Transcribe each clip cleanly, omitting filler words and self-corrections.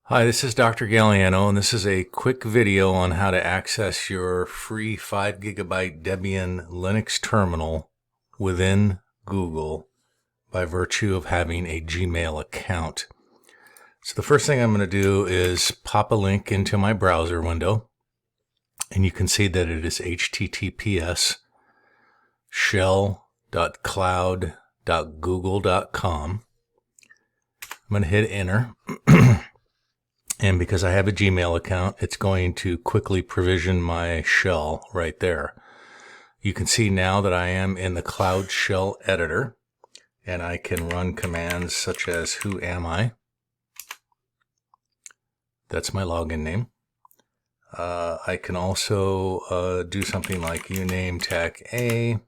Hi, this is Dr. Galliano, and this is a quick video on how to access your free 5 gigabyte Debian Linux terminal within Google by virtue of having a Gmail account. So the first thing I'm going to do is pop a link into my browser window, and you can see that it is https shell.cloud.google.com. I'm going to hit enter. And because I have a Gmail account, it's going to quickly provision my shell right there. You can see now that I am in the Cloud Shell Editor, and I can run commands such as who am I? That's my login name. I can also do something like uname tech A,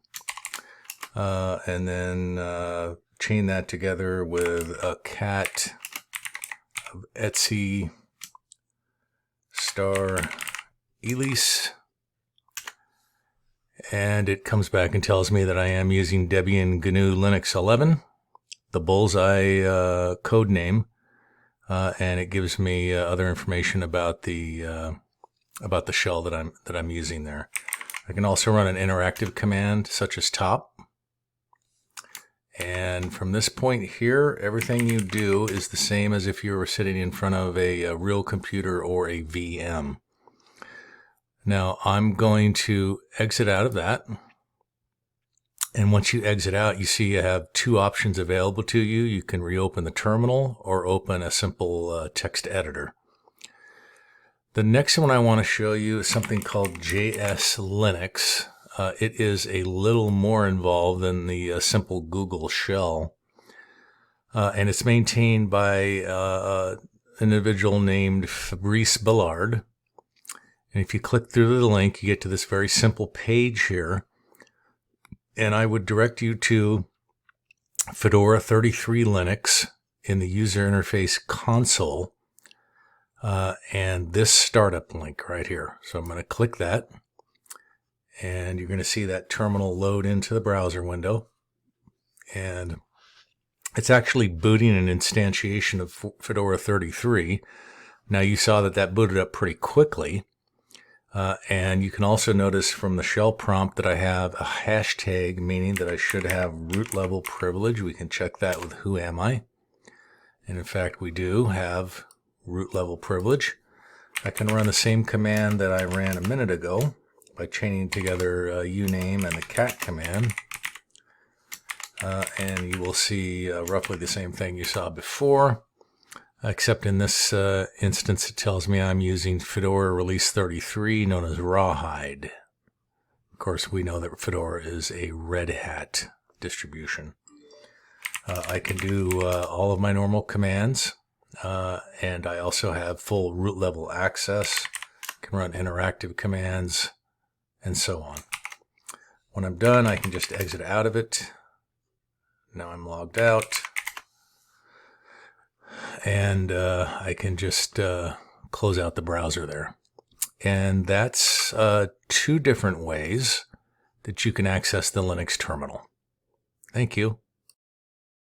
and then chain that together with a cat of Etsy star Elise, and it comes back and tells me that I am using Debian GNU Linux 11, the bullseye code name, and it gives me other information about the shell that I'm using there. I can also run an interactive command such as top. And from this point here, everything you do is the same as if you were sitting in front of a real computer or a VM. Now, I'm going to exit out of that. And once you exit out, you see you have two options available to you. You can reopen the terminal or open a simple text editor. The next one I want to show you is something called JsLinux. It is a little more involved than the simple Google shell, and it's maintained by an individual named Fabrice Ballard. And if you click through the link, you get to this very simple page here, and I would direct you to Fedora 33 Linux in the user interface console, and this startup link right here. So I'm going to click that. And you're going to see that terminal load into the browser window. And it's actually booting an instantiation of Fedora 33. Now you saw that booted up pretty quickly. And you can also notice from the shell prompt that I have a hashtag, meaning that I should have root level privilege. We can check that with who am I. And in fact, we do have root level privilege. I can run the same command that I ran a minute ago by chaining together uname and the cat command, and you will see roughly the same thing you saw before, except in this instance it tells me I'm using Fedora release 33, known as Rawhide. Of course, we know that Fedora is a Red Hat distribution. I can do all of my normal commands, and I also have full root level access. I can run interactive commands, and so on. When I'm done, I can just exit out of it. Now I'm logged out. And I can just close out the browser there. And that's two different ways that you can access the Linux terminal. Thank you.